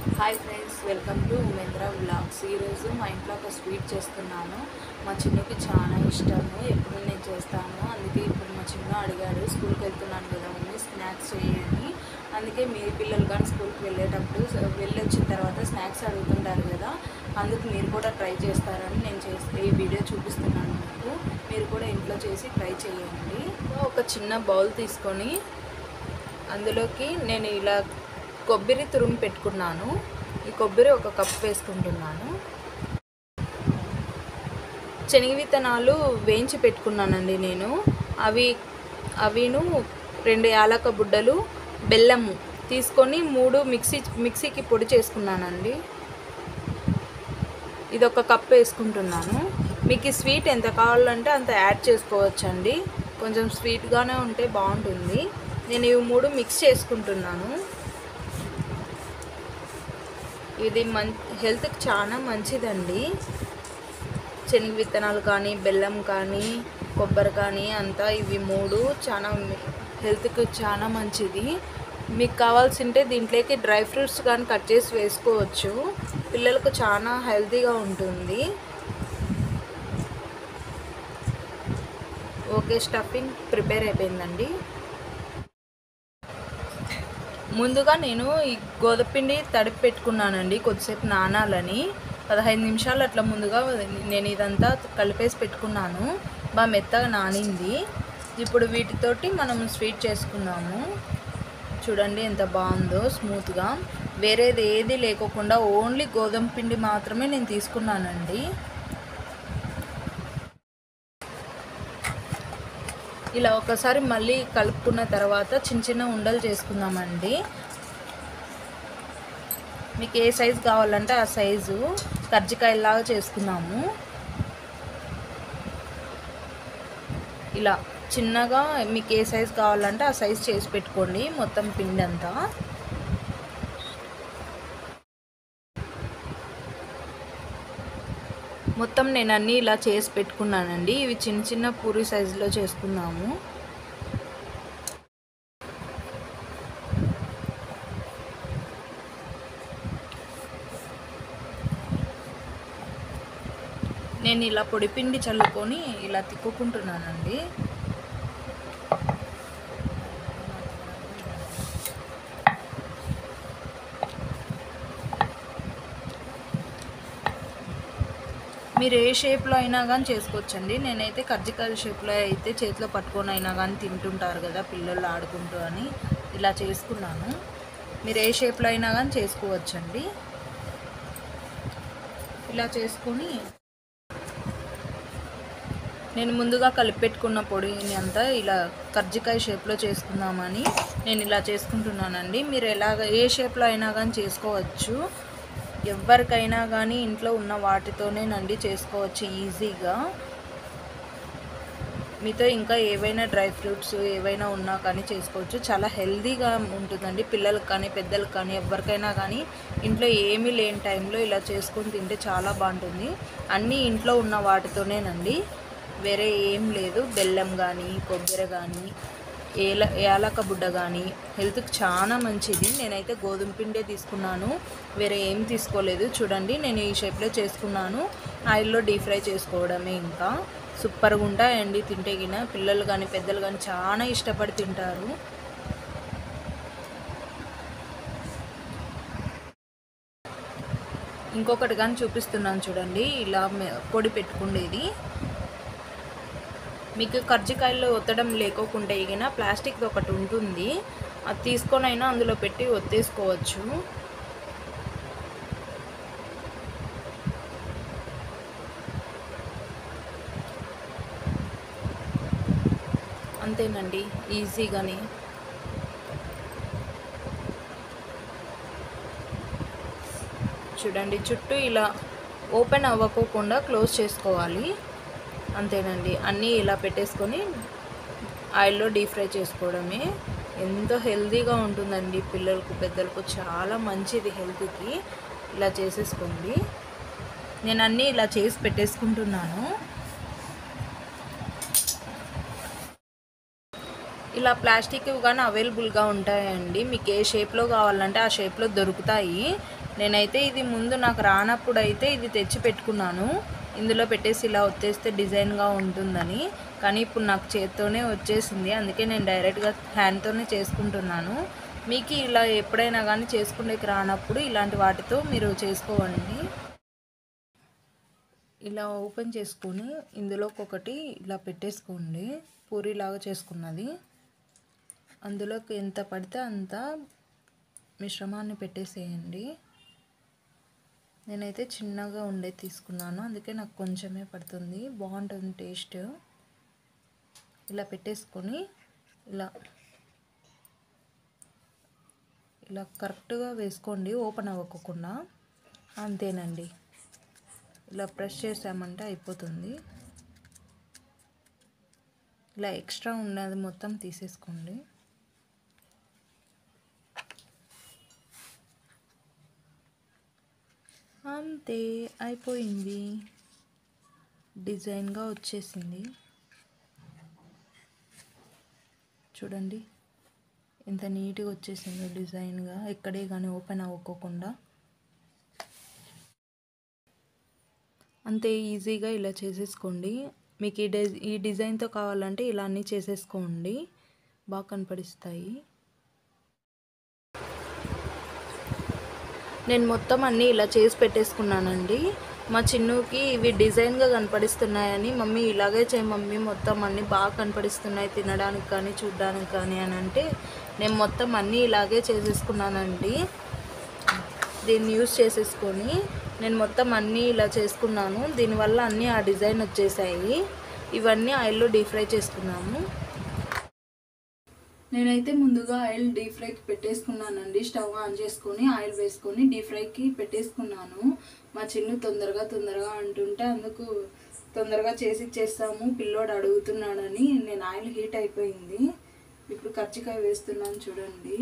Hi friends, welcome to Umendra vlogs. ఈరోజు మా ఇంట్లో ఒక స్వీట్ చేస్తున్నాను. మా చిన్నకి చాలా ఇష్టము, ఎప్పుడు నేను చేస్తాను. అందుకే ఇప్పుడు మా చిన్న అడిగాడు, స్కూల్కి వెళ్తున్నాను కదా మమ్మీ స్నాక్స్ చేయని. అందుకే మీ పిల్లలు కానీ స్కూల్కి వెళ్ళేటప్పుడు వెళ్ళొచ్చిన తర్వాత స్నాక్స్ అడుగుతుంటారు కదా, అందుకు మీరు కూడా ట్రై చేస్తారని నేను ఈ వీడియో చూపిస్తున్నాను మీకు. మీరు కూడా ఇంట్లో చేసి ట్రై చేయండి. ఒక చిన్న బౌల్ తీసుకొని అందులోకి నేను ఇలా కొబ్బరి తురుము పెట్టుకున్నాను. ఈ కొబ్బరి ఒక కప్ వేసుకుంటున్నాను. శనగ విత్తనాలు వేయించి పెట్టుకున్నానండి నేను. అవిను 2 యాలక బుడ్డలు, బెల్లము తీసుకొని 3 మిక్సీకి పొడి చేసుకున్నానండి. ఇది ఒక కప్ వేసుకుంటున్నాను. మీకు ఈ స్వీట్ ఎంత కావాలంటే అంత యాడ్ చేసుకోవచ్చండి. కొంచెం స్వీట్గానే ఉంటే బాగుంటుంది. నేను ఇవి 3 మిక్స్ చేసుకుంటున్నాను. ఇది హెల్త్కి చాలా మంచిదండి. శనగ విత్తనాలు కానీ, బెల్లం కానీ, కొబ్బరి కానీ అంతా ఇవి 3 చాలా హెల్త్కి చాలా మంచిది. మీకు కావాల్సింటే దీంట్లోకి డ్రై ఫ్రూట్స్ కానీ కట్ చేసి వేసుకోవచ్చు. పిల్లలకు చాలా హెల్తీగా ఉంటుంది. ఓకే, స్టఫింగ్ ప్రిపేర్ అయిపోయిందండి. ముందుగా నేను ఈ గోధుమపిండి తడిపి పెట్టుకున్నానండి, కొద్దిసేపు నానాలని. 15 నిమిషాలు అట్లా ముందుగా నేను ఇదంతా కలిపేసి పెట్టుకున్నాను. బాగా మెత్తగా నానింది. ఇప్పుడు వీటితోటి మనం స్వీట్ చేసుకున్నాము. చూడండి ఎంత బాగుందో, స్మూత్గా. వేరేది ఏది లేకోకుండా ఓన్లీ గోధుమ పిండి మాత్రమే నేను తీసుకున్నానండి. ఇలా ఒకసారి మళ్ళీ కలుపుకున్న తర్వాత చిన్న చిన్న ఉండలు చేసుకుందామండి. మీకు ఏ సైజు కావాలంటే ఆ సైజు కర్జికాయలాగా చేసుకుందాము. ఇలా చిన్నగా మీకు ఏ సైజు కావాలంటే ఆ సైజు చేసి పెట్టుకోండి, మొత్తం పిండి అంతా. మొత్తం నేను అన్నీ ఇలా చేసి పెట్టుకున్నానండి. ఇవి చిన్న చిన్న పూరి సైజులో చేసుకున్నాము. నేను ఇలా పొడిపిండి చల్లుకొని ఇలా తిక్కుకుంటున్నానండి. మీరు ఏ షేప్లో అయినా కానీ చేసుకోవచ్చండి. నేనైతే కర్జికాయ షేప్లో అయితే చేతిలో పట్టుకొని అయినా కానీ తింటుంటారు కదా పిల్లలు ఆడుకుంటూ అని ఇలా చేసుకున్నాను. మీరు ఏ షేప్లో అయినా కానీ చేసుకోవచ్చండి. ఇలా చేసుకొని నేను ముందుగా కలిపెట్టుకున్న పొడిని అంతా ఇలా కర్జికాయ షేప్లో చేసుకుందామని నేను ఇలా చేసుకుంటున్నానండి. మీరు ఏ షేప్లో అయినా కానీ చేసుకోవచ్చు. ఎవరికైనా కానీ ఇంట్లో ఉన్న వాటితోనేనండి చేసుకోవచ్చు ఈజీగా. మీతో ఇంకా ఏవైనా డ్రై ఫ్రూట్స్ ఏవైనా ఉన్నా కానీ చేసుకోవచ్చు. చాలా హెల్తీగా ఉంటుందండి. పిల్లలకు కానీ పెద్దలకు కానీ ఎవరికైనా కానీ ఇంట్లో ఏమీ లేని టైంలో ఇలా చేసుకొని తింటే చాలా బాగుంటుంది. అన్నీ ఇంట్లో ఉన్న వాటితోనేనండి, వేరే ఏం లేదు. బెల్లం కానీ, కొబ్బరి కానీ, యాలక బుడ్డ కానీ హెల్త్కి చాలా మంచిది. నేనైతే గోధుమ పిండే తీసుకున్నాను, వేరే ఏం తీసుకోలేదు. చూడండి నేను ఈ షేప్లో చేసుకున్నాను. ఆయిల్లో డీప్ ఫ్రై చేసుకోవడమే. ఇంకా సూపర్గా ఉంటాయండి తింటే గిన. పిల్లలు కానీ పెద్దలు కానీ చాలా ఇష్టపడి తింటారు. ఇంకొకటి కానీ చూపిస్తున్నాను చూడండి, ఇలా పొడి పెట్టుకునేది. మీకు కర్జికాయల్లో ఒత్తడం లేకోకుండా ఇగిన ప్లాస్టిక్ది ఒకటి ఉంటుంది, అది తీసుకొని అయినా అందులో పెట్టి ఒత్తేసుకోవచ్చు. అంతేనండి, ఈజీగానే. చూడండి చుట్టూ ఇలా ఓపెన్ అవ్వకోకుండా క్లోజ్ చేసుకోవాలి. అంతేనండి, అన్నీ ఇలా పెట్టేసుకొని ఆయిల్లో డీప్ ఫ్రై చేసుకోవడమే. ఎంతో హెల్తీగా ఉంటుందండి. పిల్లలకు పెద్దలకు చాలా మంచిది హెల్త్కి. ఇలా చేసేసుకోండి. నేను అన్నీ ఇలా చేసి పెట్టేసుకుంటున్నాను. ఇలా ప్లాస్టిక్ కానీ అవైలబుల్గా ఉంటాయండి. మీకు ఏ షేప్లో కావాలంటే ఆ షేప్లో దొరుకుతాయి. నేనైతే ఇది ముందు నాకు రానప్పుడు అయితే ఇది తెచ్చి పెట్టుకున్నాను, ఇందులో పెట్టేసి ఇలా వచ్చేస్తే డిజైన్గా ఉంటుందని. కానీ ఇప్పుడు నాకు చేత్తోనే వచ్చేసింది, అందుకే నేను డైరెక్ట్గా హ్యాండ్తోనే చేసుకుంటున్నాను. మీకు ఇలా ఎప్పుడైనా కానీ చేసుకునేకి రానప్పుడు ఇలాంటి వాటితో మీరు చేసుకోండి. ఇలా ఓపెన్ చేసుకొని ఇందులోకి ఒకటి ఇలా పెట్టేసుకోండి. పూరీలాగా చేసుకున్నది అందులోకి ఎంత పడితే అంత మిశ్రమాన్ని పెట్టేసేయండి. నేనైతే చిన్నగా ఉండే తీసుకున్నాను, అందుకే నాకు కొంచెమే పడుతుంది, బాగుంటుంది టేస్ట్. ఇలా పెట్టేసుకొని ఇలా ఇలా కరెక్ట్గా వేసుకోండి, ఓపెన్ అవ్వకుండా. అంతేనండి, ఇలా ప్రెస్ చేసామంటే అయిపోతుంది. ఇలా ఎక్స్ట్రా ఉన్నది మొత్తం తీసేసుకోండి. అంతే, అయిపోయింది, డిజైన్గా వచ్చేసింది. చూడండి ఎంత నీట్గా వచ్చేసిందో డిజైన్గా, ఎక్కడే కానీ ఓపెన్ అవ్వకుండా. అంతే ఈజీగా ఇలా చేసేసుకోండి. మీకు ఈ డిజైన్తో కావాలంటే ఇలా అన్నీ చేసేసుకోండి, బాగా కనపడిస్తాయి. నేను మొత్తం అన్నీ ఇలా చేసి పెట్టేసుకున్నానండి. మా చిన్నుకి ఇవి డిజైన్గా కనపడిస్తున్నాయని, మమ్మీ ఇలాగే చేయి మమ్మీ, మొత్తం అన్నీ బాగా కనపడిస్తున్నాయి తినడానికి కానీ చూడడానికి కానీ అని అంటే నేను మొత్తం అన్నీ ఇలాగే చేసేసుకున్నానండి. దీన్ని యూస్ చేసేసుకొని నేను మొత్తం అన్నీ ఇలా చేసుకున్నాను. దీనివల్ల అన్నీ ఆ డిజైన్ వచ్చేసాయి. ఇవన్నీ ఆయిల్లో డీప్ ఫ్రై చేసుకున్నాము. నేనైతే ముందుగా ఆయిల్ డీప్ ఫ్రైకి పెట్టేసుకున్నానండి. స్టవ్ ఆన్ చేసుకొని ఆయిల్ వేసుకొని డీప్ ఫ్రైకి పెట్టేసుకున్నాను. మా చిన్ను తొందరగా అంటుంటే అందుకు తొందరగా చేసి ఇచ్చేస్తాము, పిల్లోడు అడుగుతున్నాడని నేను ఆయిల్ హీట్ అయిపోయింది. ఇప్పుడు కర్జికాయ వేస్తున్నాను చూడండి.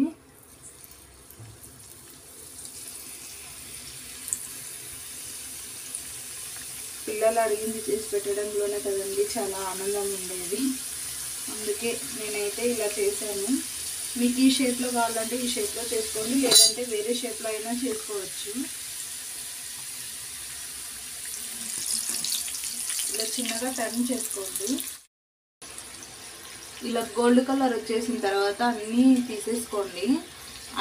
పిల్లలు అడిగింది చేసి పెట్టడంలోనే కదండి చాలా ఆనందం ఉండేది, అందుకే నేనైతే ఇలా చేశాను. మీకు ఈ షేప్లో కావాలంటే ఈ షేప్లో చేసుకోండి, లేదంటే వేరే షేప్లో అయినా చేసుకోవచ్చు. ఇలా చిన్నగా టర్న్ చేసుకోండి. ఇలా గోల్డ్ కలర్ వచ్చేసిన తర్వాత అన్నీ తీసేసుకోండి,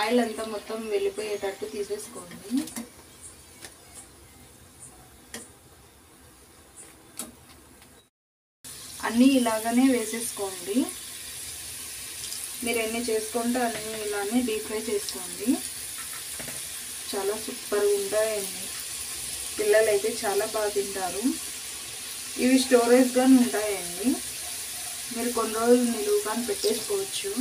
ఆయిల్ అంతా మొత్తం వెళ్ళిపోయేటట్టు తీసేసుకోండి. అన్నీ ఇలాగనే వేసేసుకోండి. మీరు ఎన్ని చేసుకుంటే అన్నీ ఇలానే డీప్ ఫ్రై చేసుకోండి. చాలా సూపర్గా ఉంటాయండి, పిల్లలు అయితే చాలా బాగా తింటారు. ఇవి స్టోరేజ్గానే ఉంటాయండి, మీరు కొన్ని రోజులు నిలువు కానీ పెట్టేసుకోవచ్చు.